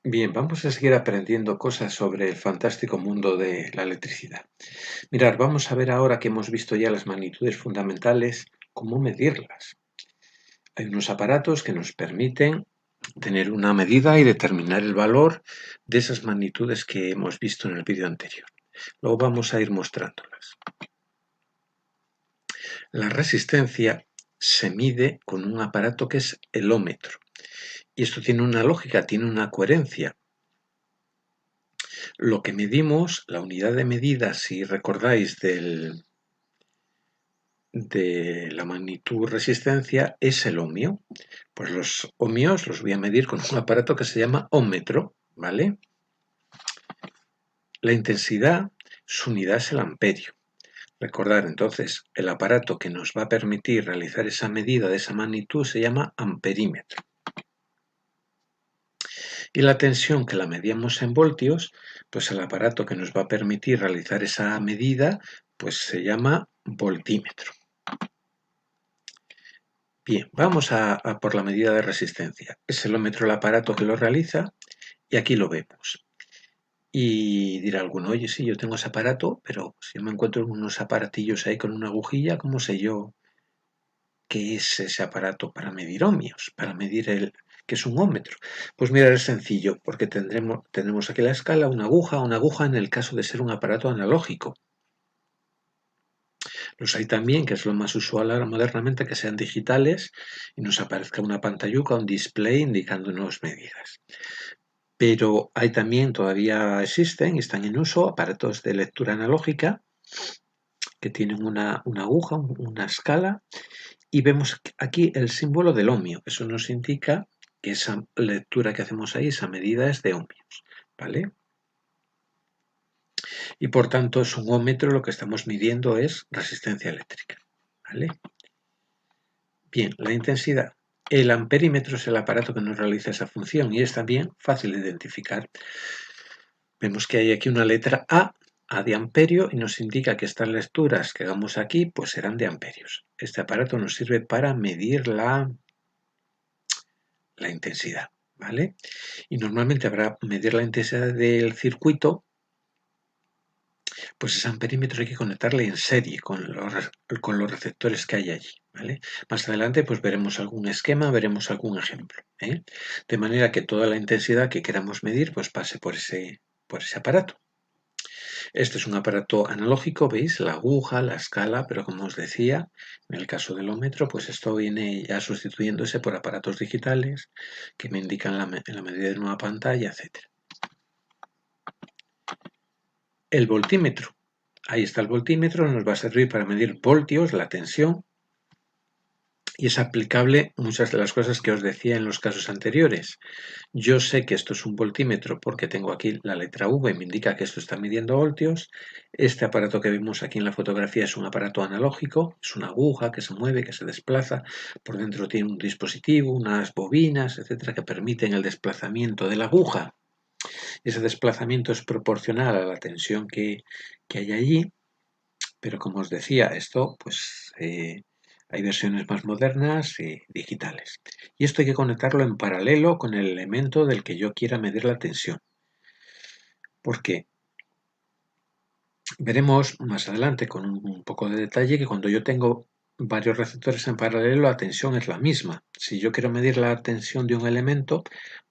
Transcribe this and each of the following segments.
Bien, vamos a seguir aprendiendo cosas sobre el fantástico mundo de la electricidad. Mirad, vamos a ver ahora que hemos visto ya las magnitudes fundamentales, cómo medirlas. Hay unos aparatos que nos permiten tener una medida y determinar el valor de esas magnitudes que hemos visto en el vídeo anterior. Luego vamos a ir mostrándolas. La resistencia se mide con un aparato que es el ómetro. Y esto tiene una lógica, tiene una coherencia. Lo que medimos, la unidad de medida, si recordáis, de la magnitud resistencia es el ohmio. Pues los ohmios los voy a medir con un aparato que se llama ómetro, ¿vale? La intensidad, su unidad es el amperio. Recordar entonces, el aparato que nos va a permitir realizar esa medida de esa magnitud se llama amperímetro. Y la tensión, que la medíamos en voltios, pues el aparato que nos va a permitir realizar esa medida, pues se llama voltímetro. Bien, vamos a por la medida de resistencia. Es el ómetro el aparato que lo realiza y aquí lo vemos. Y dirá alguno, oye, sí, yo tengo ese aparato, pero si yo me encuentro unos aparatillos ahí con una agujilla, ¿cómo sé yo qué es ese aparato para medir ohmios, para medir qué es un ómetro? Pues mira, es sencillo, porque tenemos aquí la escala, una aguja en el caso de ser un aparato analógico. Los hay también, que es lo más usual ahora modernamente, que sean digitales y nos aparezca una pantalluca, un display indicándonos medidas. Pero hay también, todavía existen y están en uso, aparatos de lectura analógica que tienen una aguja, una escala, y vemos aquí el símbolo del ohmio. Eso nos indica que esa lectura que hacemos ahí, esa medida es de ohmios, ¿vale? Y por tanto es un ómetro, lo que estamos midiendo es resistencia eléctrica, ¿vale? Bien, la intensidad. El amperímetro es el aparato que nos realiza esa función y es también fácil de identificar. Vemos que hay aquí una letra A de amperio, y nos indica que estas lecturas que hagamos aquí pues serán de amperios. Este aparato nos sirve para medir la intensidad, ¿vale? Y normalmente habrá medir la intensidad del circuito, pues ese amperímetro hay que conectarle en serie con los receptores que hay allí, ¿vale? Más adelante pues veremos algún esquema, veremos algún ejemplo, ¿eh? De manera que toda la intensidad que queramos medir pues pase por ese aparato. Este es un aparato analógico, ¿veis? La aguja, la escala, pero como os decía, en el caso del ómetro, pues esto viene ya sustituyéndose por aparatos digitales que me indican la medida de una pantalla, etc. El voltímetro. Ahí está el voltímetro, nos va a servir para medir voltios, la tensión, y es aplicable muchas de las cosas que os decía en los casos anteriores. Yo sé que esto es un voltímetro porque tengo aquí la letra V, me indica que esto está midiendo voltios. Este aparato que vemos aquí en la fotografía es un aparato analógico, es una aguja que se mueve, que se desplaza. Por dentro tiene un dispositivo, unas bobinas, etcétera, que permiten el desplazamiento de la aguja. Ese desplazamiento es proporcional a la tensión que hay allí, pero como os decía, esto pues hay versiones más modernas y digitales. Y esto hay que conectarlo en paralelo con el elemento del que yo quiera medir la tensión. ¿Por qué? Veremos más adelante con un poco de detalle que cuando yo tengo varios receptores en paralelo, la tensión es la misma. Si yo quiero medir la tensión de un elemento,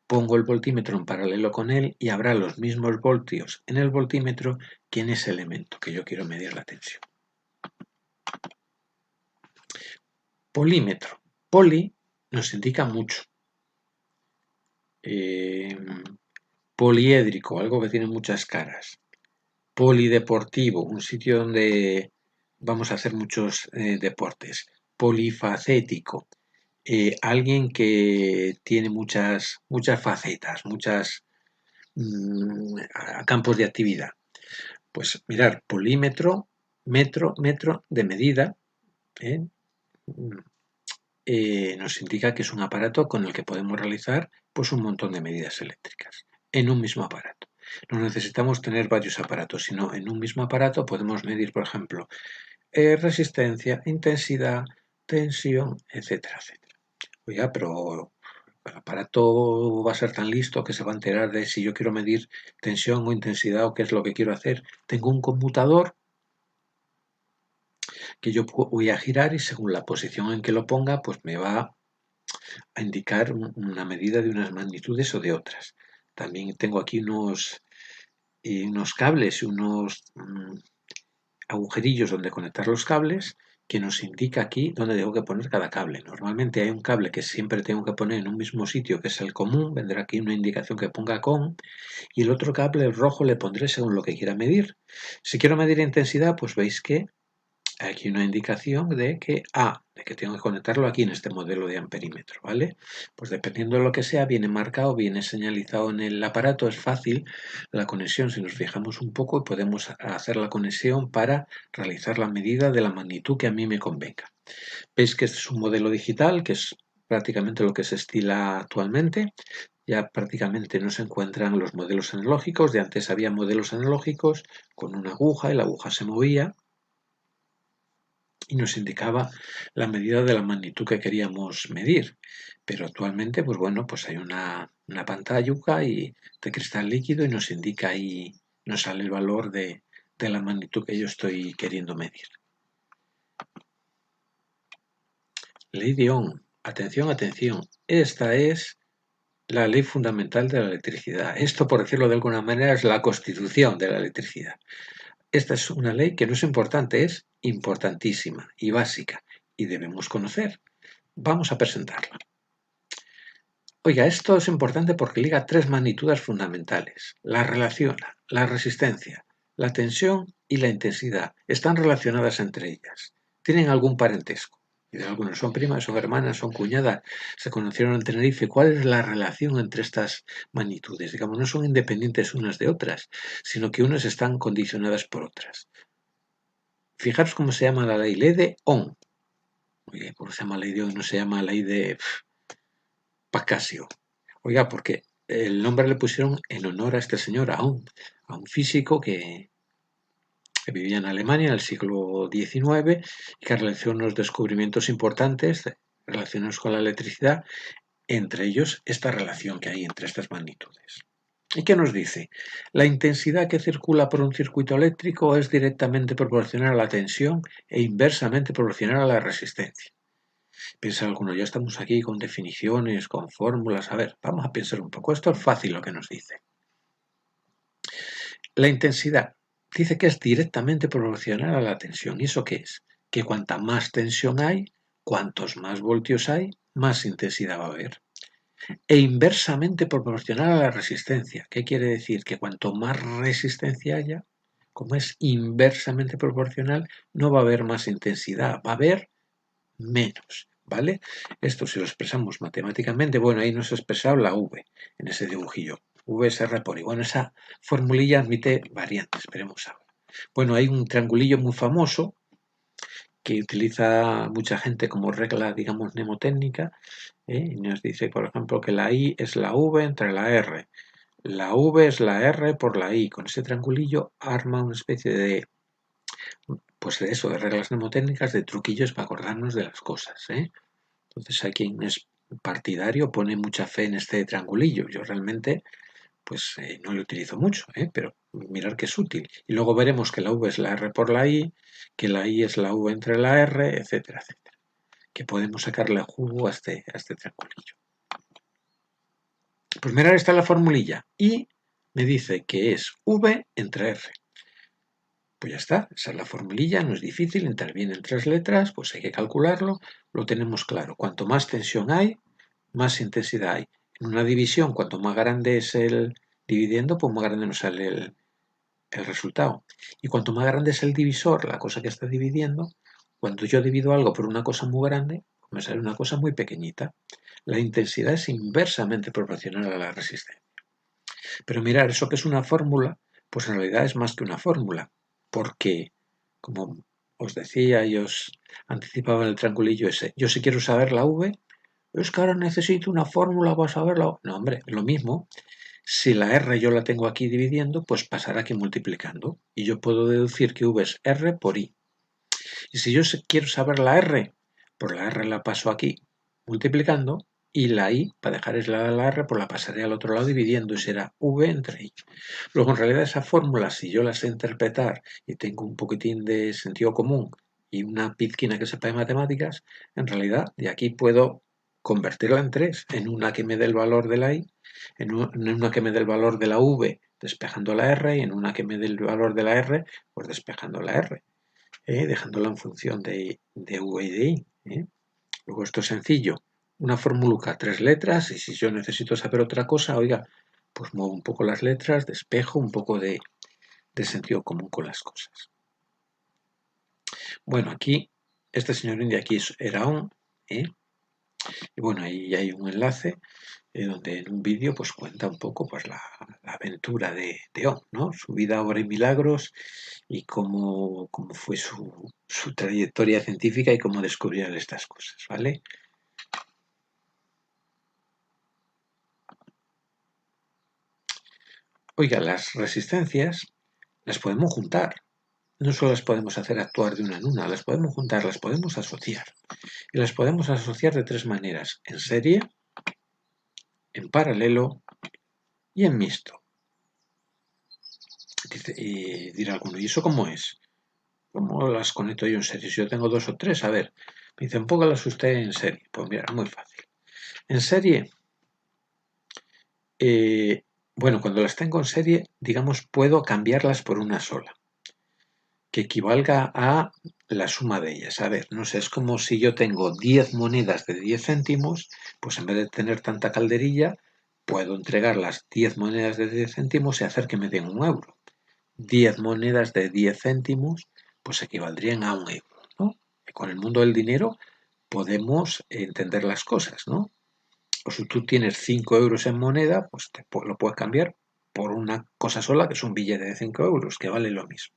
pongo el voltímetro en paralelo con él y habrá los mismos voltios en el voltímetro que en ese elemento que yo quiero medir la tensión. Polímetro. Poli nos indica mucho. Poliédrico, algo que tiene muchas caras. Polideportivo, un sitio donde vamos a hacer muchos deportes. Polifacético, alguien que tiene muchas facetas, muchos campos de actividad. Pues mirar, polímetro, metro de medida, nos indica que es un aparato con el que podemos realizar pues un montón de medidas eléctricas en un mismo aparato. No necesitamos tener varios aparatos, sino en un mismo aparato podemos medir, por ejemplo, resistencia, intensidad, tensión, etcétera, etcétera. Oiga, pero El aparato va a ser tan listo que se va a enterar de si yo quiero medir tensión o intensidad o qué es lo que quiero hacer. Tengo un conmutador que yo voy a girar y según la posición en que lo ponga, pues me va a indicar una medida de unas magnitudes o de otras. También tengo aquí unos cables y unos agujerillos donde conectar los cables que nos indica aquí dónde tengo que poner cada cable. Normalmente hay un cable que siempre tengo que poner en un mismo sitio, que es el común, vendrá aquí una indicación que ponga con, y el otro cable, el rojo, le pondré según lo que quiera medir. Si quiero medir intensidad, pues veis que aquí una indicación de que tengo que conectarlo aquí en este modelo de amperímetro, ¿vale? Pues dependiendo de lo que sea, viene marcado, viene señalizado en el aparato, es fácil la conexión si nos fijamos un poco y podemos hacer la conexión para realizar la medida de la magnitud que a mí me convenga. Veis que este es un modelo digital, que es prácticamente lo que se estila actualmente. Ya prácticamente no se encuentran los modelos analógicos, de antes había modelos analógicos con una aguja y la aguja se movía y nos indicaba la medida de la magnitud que queríamos medir. Pero actualmente, pues bueno, pues hay una pantalla de cristal líquido y nos indica ahí, nos sale el valor de la magnitud que yo estoy queriendo medir. Ley de Ohm. Atención, atención. Esta es la ley fundamental de la electricidad. Esto, por decirlo de alguna manera, es la constitución de la electricidad. Esta es una ley que no es importante, es importantísima y básica y debemos conocer. Vamos a presentarla. Oiga, esto es importante porque liga tres magnitudes fundamentales. La relaciona, la resistencia, la tensión y la intensidad. Están relacionadas entre ellas. Tienen algún parentesco. Y de algunos son primas, son hermanas, son cuñadas. Se conocieron en Tenerife. ¿Cuál es la relación entre estas magnitudes? Digamos, no son independientes unas de otras, sino que unas están condicionadas por otras. Fijaros cómo se llama la ley de Ohm. Muy bien, ¿por qué se llama ley de Ohm? No se llama ley de Pascasio. Oiga, porque el nombre le pusieron en honor a este señor, a un físico que vivía en Alemania en el siglo XIX y que realizó unos descubrimientos importantes relacionados con la electricidad, entre ellos esta relación que hay entre estas magnitudes. ¿Y qué nos dice? La intensidad que circula por un circuito eléctrico es directamente proporcional a la tensión e inversamente proporcional a la resistencia. Piensa alguno, ya estamos aquí con definiciones, con fórmulas. A ver, vamos a pensar un poco. Esto es fácil lo que nos dice. La intensidad dice que es directamente proporcional a la tensión. ¿Y eso qué es? Que cuanta más tensión hay, cuantos más voltios hay, más intensidad va a haber. E inversamente proporcional a la resistencia. ¿Qué quiere decir? Que cuanto más resistencia haya, como es inversamente proporcional, no va a haber más intensidad, va a haber menos, ¿vale? Esto si lo expresamos matemáticamente, bueno, ahí nos ha expresado la V en ese dibujillo. V es R por I. Bueno, esa formulilla admite variantes, veremos ahora. Bueno, hay un triangulillo muy famoso que utiliza mucha gente como regla, digamos, mnemotécnica, y nos dice, por ejemplo, que la I es la V entre la R. La V es la R por la I. Con ese triangulillo arma una especie de, pues de eso, de reglas mnemotécnicas, de truquillos para acordarnos de las cosas, ¿eh? Entonces hay quien es partidario, pone mucha fe en este triangulillo. Yo realmente pues no lo utilizo mucho, pero mirar que es útil. Y luego veremos que la V es la R por la I, que la I es la V entre la R, etcétera, etcétera. Que podemos sacarle jugo a este triangulillo. Pues mirar, está la formulilla. Y me dice que es V entre R. Pues ya está, esa es la formulilla, no es difícil, intervienen tres letras, pues hay que calcularlo, lo tenemos claro. Cuanto más tensión hay, más intensidad hay. En una división, cuanto más grande es el dividiendo, pues más grande nos sale el resultado. Y cuanto más grande es el divisor, la cosa que está dividiendo, cuando yo divido algo por una cosa muy grande, pues me sale una cosa muy pequeñita. La intensidad es inversamente proporcional a la resistencia. Pero mirar, eso que es una fórmula, pues en realidad es más que una fórmula, porque, como os decía y os anticipaba en el triangulillo ese, yo si quiero saber la V, es que ahora necesito una fórmula para saberlo. No, hombre, lo mismo. Si la R yo la tengo aquí dividiendo, pues pasará aquí multiplicando. Y yo puedo deducir que V es R por I. Y si yo quiero saber la R, pues la R la paso aquí multiplicando Y la I, para dejar aislada la R, pues la pasaré al otro lado dividiendo y será V entre I. Luego, en realidad, esa fórmula, si yo la sé interpretar y tengo un poquitín de sentido común y una pizquina que sepa de matemáticas, en realidad de aquí puedo convertirla en tres, en una que me dé el valor de la I, en una que me dé el valor de la V despejando la R y en una que me dé el valor de la R, pues despejando la R, dejándola en función de V y de I. Luego esto es sencillo, una formuluca, 3 letras, y si yo necesito saber otra cosa, oiga, pues muevo un poco las letras, despejo un poco de sentido común con las cosas. Bueno, aquí, este señorín de aquí era on, y bueno, ahí hay un enlace donde en un vídeo pues cuenta un poco pues la aventura de On, ¿no? Su vida, obra y milagros y cómo fue su trayectoria científica y cómo descubrió estas cosas, ¿vale? Oiga, las resistencias las podemos juntar. No solo las podemos hacer actuar de una en una, las podemos juntar, las podemos asociar. Y las podemos asociar de tres maneras: en serie, en paralelo y en mixto. Y dirá alguno, ¿y eso cómo es? ¿Cómo las conecto yo en serie? Si yo tengo dos o tres, a ver, me dicen, póngalas usted en serie. Pues mira, muy fácil. En serie, bueno, cuando las tengo en serie, digamos, puedo cambiarlas por una sola, que equivalga a la suma de ellas. A ver, no sé, es como si yo tengo 10 monedas de 10 céntimos, pues en vez de tener tanta calderilla, puedo entregar las 10 monedas de 10 céntimos y hacer que me den 1 euro. 10 monedas de 10 céntimos, pues equivaldrían a 1 euro, ¿no? Con el mundo del dinero podemos entender las cosas, ¿no? O si tú tienes 5 euros en moneda, pues lo puedes cambiar por una cosa sola, que es un billete de 5 euros, que vale lo mismo,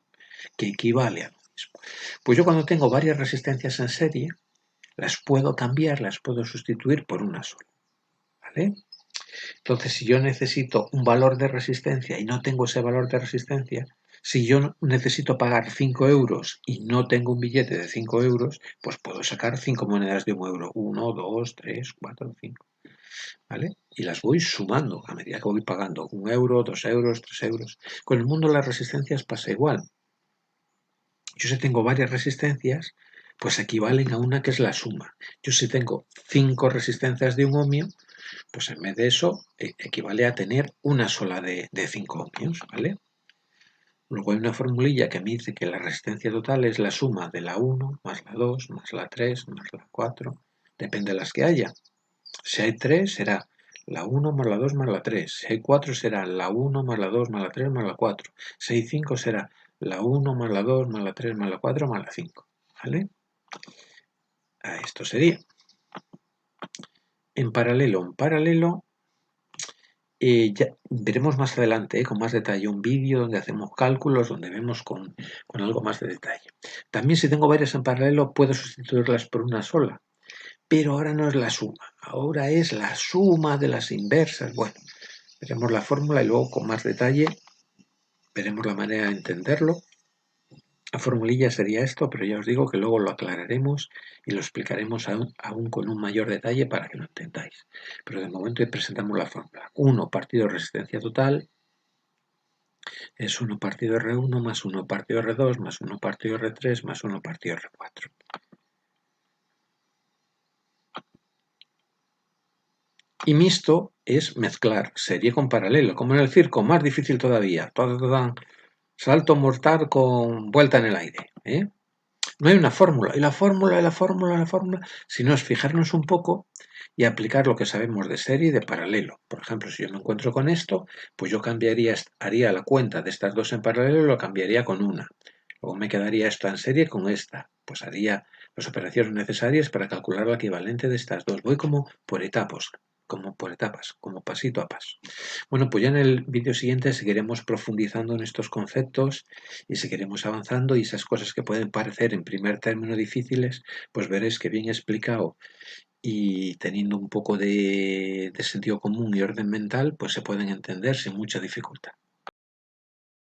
que equivale a lo mismo. Pues yo cuando tengo varias resistencias en serie, las puedo cambiar, las puedo sustituir por una sola, ¿vale? Entonces, si yo necesito un valor de resistencia y no tengo ese valor de resistencia, si yo necesito pagar 5 euros y no tengo un billete de 5 euros, pues puedo sacar 5 monedas de 1 euro. 1, 2, 3, 4, 5. ¿Vale? Y las voy sumando a medida que voy pagando 1 euro, 2 euros, 3 euros. Con el mundo de las resistencias pasa igual. Yo si tengo varias resistencias, pues equivalen a una que es la suma. Yo si tengo 5 resistencias de un ohmio, pues en vez de eso equivale a tener una sola de 5 ohmios, ¿vale? Luego hay una formulilla que me dice que la resistencia total es la suma de la 1 más la 2 más la 3 más la 4, depende de las que haya. Si hay 3 será la 1 más la 2 más la 3, si hay 4 será la 1 más la 2 más la 3 más la 4, si hay 5 será la 1 más la 2 más la 3 más la 4 más la 5, ¿vale? Esto sería. En paralelo, ya veremos más adelante, con más detalle, un vídeo donde hacemos cálculos, donde vemos con algo más de detalle. También si tengo varias en paralelo puedo sustituirlas por una sola, pero ahora no es la suma, ahora es la suma de las inversas. Bueno, veremos la fórmula y luego con más detalle veremos la manera de entenderlo. La formulilla sería esto, pero ya os digo que luego lo aclararemos y lo explicaremos aún con un mayor detalle para que lo entendáis. Pero de momento presentamos la fórmula. 1 partido resistencia total es 1 partido R1 más 1 partido R2 más 1 partido R3 más 1 partido R4. Y mixto es mezclar serie con paralelo, como en el circo, más difícil todavía. Salto mortal con vuelta en el aire. No hay una fórmula. Y la fórmula, sino es fijarnos un poco y aplicar lo que sabemos de serie y de paralelo. Por ejemplo, si yo me encuentro con esto, pues yo haría la cuenta de estas dos en paralelo y lo cambiaría con una. Luego me quedaría esta en serie con esta. Pues haría las operaciones necesarias para calcular la equivalente de estas dos. Voy como por etapas, como pasito a paso. Bueno, pues ya en el vídeo siguiente seguiremos profundizando en estos conceptos y seguiremos avanzando, y esas cosas que pueden parecer en primer término difíciles, pues veréis que bien explicado y teniendo un poco de sentido común y orden mental, pues se pueden entender sin mucha dificultad.